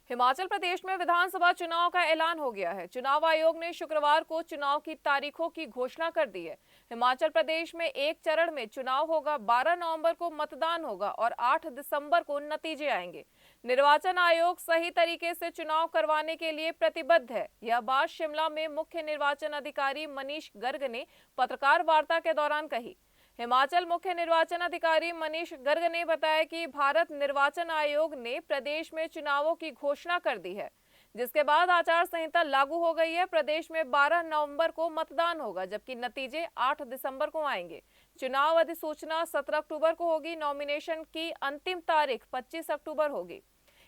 हिमाचल प्रदेश में विधानसभा चुनाव का ऐलान हो गया है। चुनाव आयोग ने शुक्रवार को चुनाव की तारीखों की घोषणा कर दी है। हिमाचल प्रदेश में एक चरण में चुनाव होगा, 12 नवंबर को मतदान होगा और 8 दिसंबर को नतीजे आएंगे। निर्वाचन आयोग सही तरीके से चुनाव करवाने के लिए प्रतिबद्ध है। यह बात शिमला में मुख्य निर्वाचन अधिकारी मनीष गर्ग ने पत्रकार वार्ता के दौरान कही। हिमाचल मुख्य निर्वाचन अधिकारी मनीष गर्ग ने बताया कि भारत निर्वाचन आयोग ने प्रदेश में चुनावों की घोषणा कर दी है, जिसके बाद आचार संहिता लागू हो गई है। प्रदेश में 12 नवंबर को मतदान होगा, जबकि नतीजे 8 दिसंबर को आएंगे। चुनाव अधिसूचना 17 अक्टूबर को होगी। नॉमिनेशन की अंतिम तारीख 25 अक्टूबर होगी।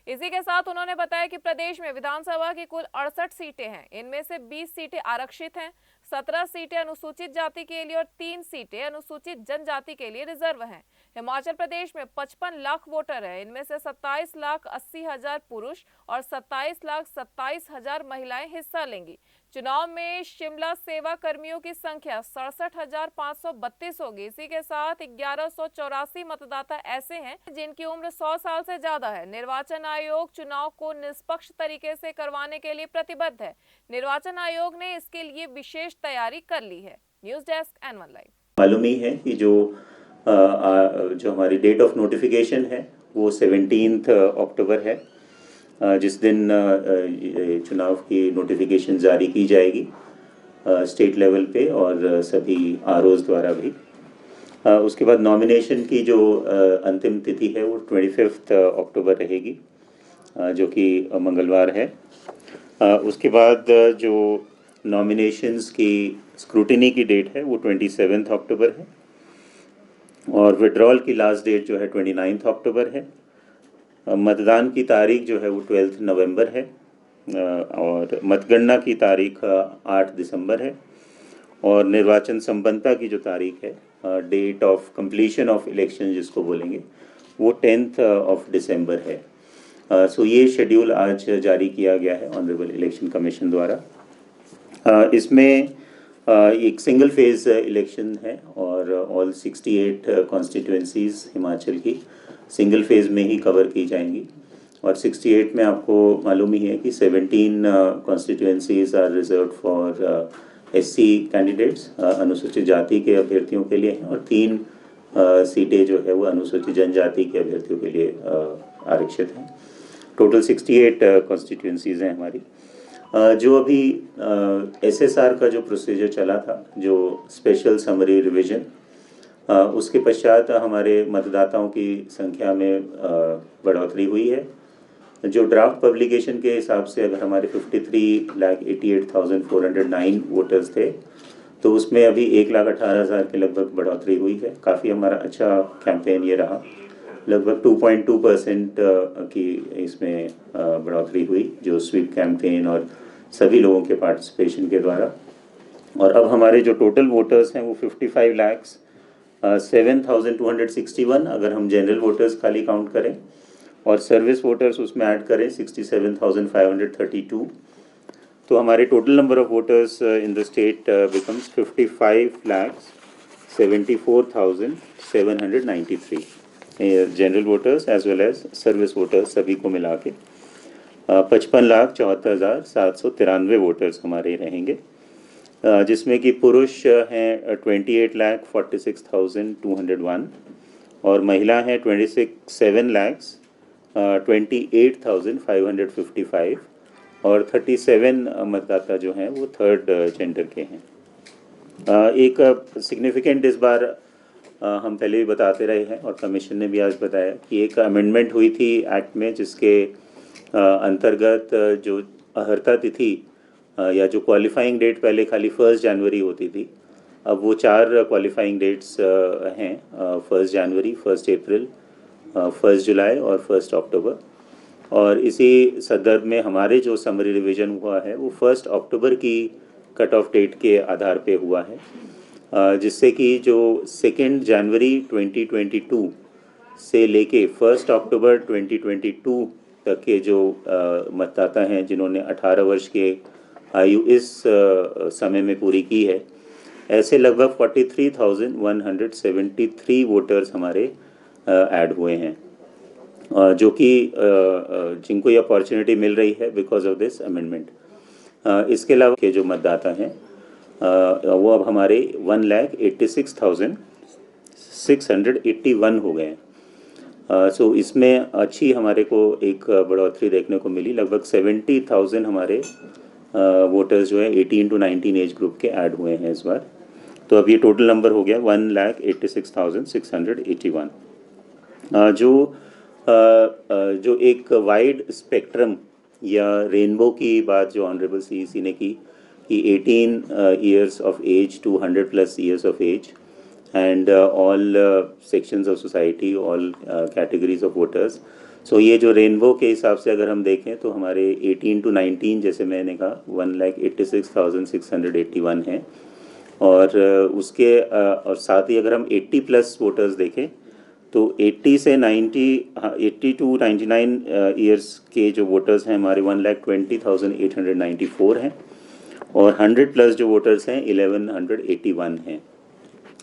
इसी के साथ उन्होंने बताया कि प्रदेश में विधानसभा की कुल 68 सीटें हैं। इनमें से 20 सीटें आरक्षित हैं, 17 सीटें अनुसूचित जाति के लिए और 3 सीटें अनुसूचित जनजाति के लिए रिजर्व हैं। हिमाचल प्रदेश में 55 लाख वोटर हैं। इनमें से 27,80,000 पुरुष और 27,27,000 महिलाएं हिस्सा लेंगी। चुनाव में शिमला सेवा कर्मियों की संख्या 67,532 होगी। इसी के साथ 1184 मतदाता ऐसे हैं जिनकी उम्र 100 साल से ज्यादा है। निर्वाचन आयोग चुनाव को निष्पक्ष तरीके से करवाने के लिए प्रतिबद्ध है। निर्वाचन आयोग ने इसके लिए विशेष तैयारी कर ली है। News desk N1 live. मालूम ही है कि जो हमारी डेट ऑफ नोटिफिकेशन है वो 17 अक्टूबर है, जिस दिन चुनाव की नोटिफिकेशन जारी की जाएगी स्टेट लेवल पे और सभी आरओज़ द्वारा भी। उसके बाद नॉमिनेशन की जो अंतिम तिथि है वो 25 अक्टूबर रहेगी, जो कि मंगलवार है। उसके बाद जो नॉमिनेशंस की स्क्रूटिनी की डेट है वो 27 अक्टूबर है और विड्रॉल की लास्ट डेट जो है 29 अक्टूबर है। मतदान की तारीख जो है वो 12 नवंबर है और मतगणना की तारीख 8 दिसंबर है और निर्वाचन संपन्नता की जो तारीख है, date of completion of election जिसको बोलेंगे, वो 10 दिसंबर है। सो ये शेड्यूल आज जारी किया गया है ऑनरेबल इलेक्शन कमीशन द्वारा। इसमें एक सिंगल फेज इलेक्शन है और ऑल 68 कॉन्स्टिट्यूंसीज हिमाचल की सिंगल फेज में ही कवर की जाएंगी और 68 में आपको मालूम ही है कि 17 constituencies are reserve for SC candidates, अनुसूचित जाति के अभ्यर्थियों के लिए हैं और 3 सीटें जो है वो अनुसूचित जनजाति के अभ्यर्थियों के लिए आरक्षित हैं। टोटल 68 कॉन्स्टिट्यूंसीज हैं हमारी। जो अभी SSR का जो प्रोसीजर चला था, जो स्पेशल समरी रिवीजन, उसके पश्चात हमारे मतदाताओं की संख्या में बढ़ोतरी हुई है। जो ड्राफ्ट पब्लिकेशन के हिसाब से अगर हमारे 53,88,409 वोटर्स थे, तो उसमें अभी 1,18,000 के लगभग बढ़ोतरी हुई है। काफ़ी हमारा अच्छा कैंपेन ये रहा। लगभग 2.2% की इसमें बढ़ोतरी हुई, जो स्वीप कैंपेन और सभी लोगों के पार्टिसिपेशन के द्वारा। और अब हमारे जो टोटल वोटर्स हैं वो 55,07,261 अगर हम जनरल वोटर्स खाली काउंट करें और सर्विस वोटर्स उसमें ऐड करें 67,532, तो हमारे total number of voters in the state becomes 55,74,793 general voters as well as service voters सभी को मिला के 55,74,793 वोटर्स हमारे रहेंगे, जिसमें कि पुरुष हैं 28,46,201 और महिला हैं 7,28,555 और 37 मतदाता जो हैं वो थर्ड जेंडर के हैं। एक सिग्निफिकेंट इस बार हम पहले भी बताते रहे हैं और कमीशन ने भी आज बताया कि एक अमेंडमेंट हुई थी एक्ट में, जिसके अंतर्गत जो अहर्ता तिथि या जो क्वालिफाइंग डेट पहले खाली 1 जनवरी होती थी, अब वो 4 क्वालिफाइंग डेट्स हैं, 1 जनवरी, 1 अप्रैल, 1 जुलाई और 1 अक्टूबर। और इसी संदर्भ में हमारे जो समरी रिवीजन हुआ है वो 1 अक्टूबर की कट ऑफ डेट के आधार पे हुआ है, जिससे कि जो 2 जनवरी 2022 से लेके 1 अक्टूबर 2022 तक के जो मतदाता हैं जिन्होंने 18 वर्ष के आयु इस समय में पूरी की है, ऐसे लगभग 43,173 वोटर्स हमारे ऐड हुए हैं। जो कि जिनको ये अपॉर्चुनिटी मिल रही है बिकॉज ऑफ दिस अमेंडमेंट। इसके अलावा के जो मतदाता हैं वो अब हमारे 1,86,681 हो गए हैं। सो इसमें अच्छी हमारे को एक बढ़ोतरी देखने को मिली। लगभग 70,000 हमारे वोटर्स जो है 18 to 19 एज ग्रुप के ऐड हुए हैं इस बार। तो अब ये टोटल नंबर हो गया 1,86,681। जो एक वाइड स्पेक्ट्रम या रेनबो की बात जो ऑनरेबल सीईसी ने की कि 18 years of age to 100+ years of age and all sections of society, all categories of voters. So ये जो रेनबो के हिसाब से अगर हम देखें तो हमारे 18 to 19 जैसे मैंने कहा 1,86,681 हैं। और उसके और साथ ही अगर हम 80+ वोटर्स देखें तो 80 से 80 to 99 ईयर्स के जो वोटर्स हैं हमारे 1,20,894 हैं। और 100+ जो वोटर्स हैं 1,181 हैं।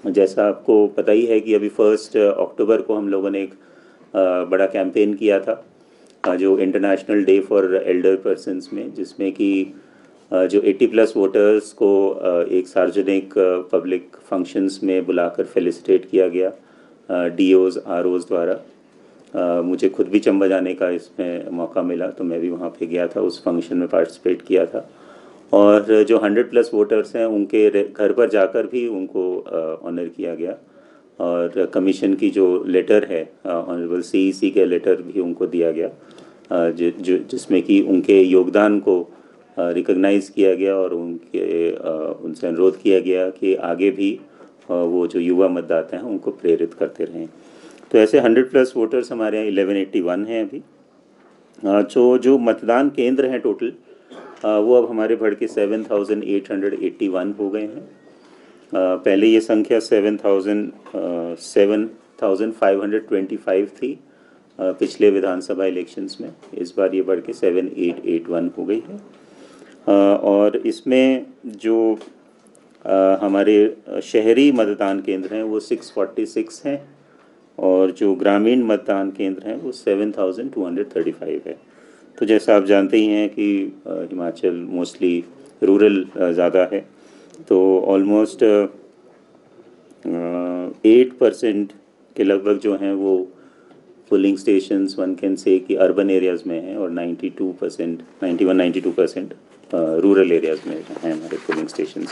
जैसा आपको पता ही है कि अभी 1 अक्टूबर को हम लोगों ने एक बड़ा कैंपेन किया था जो international day for Elder persons में, जिसमें कि जो 80+ वोटर्स को एक सार्वजनिक पब्लिक फंक्शंस में बुलाकर फेलिसिटेट किया गया डीओज आरओज द्वारा। मुझे खुद भी चंबा जाने का इसमें मौका मिला तो मैं भी वहाँ पे गया था, उस फंक्शन में पार्टिसिपेट किया था। और जो 100+ वोटर्स हैं उनके घर पर जाकर भी उनको ऑनर किया गया। और कमीशन की जो लेटर है ऑनरेबल सीईसी के लेटर भी उनको दिया गया जिसमें कि उनके योगदान को रिकॉग्नाइज़ किया गया और उनसे अनुरोध किया गया कि आगे भी वो जो युवा मतदाता हैं उनको प्रेरित करते रहें। तो ऐसे 100+ वोटर्स हमारे यहाँ 1181 हैं अभी। जो मतदान केंद्र हैं टोटल वो अब हमारे बढ़ के 7,881 हो गए हैं। पहले ये संख्या 7,525 थी पिछले विधानसभा इलेक्शंस में। इस बार ये बढ़ के 7,881 हो गई है। और इसमें जो हमारे शहरी मतदान केंद्र हैं वो 646 हैं और जो ग्रामीण मतदान केंद्र हैं वो 7,235 है। तो जैसा आप जानते ही हैं कि हिमाचल मोस्टली रूरल ज़्यादा है, तो ऑलमोस्ट 8% के लगभग जो हैं वो polling stations one can say कि अर्बन एरियाज़ में हैं और 91-92% रूरल एरियाज़ में हैं हमारे पोलिंग स्टेशंस।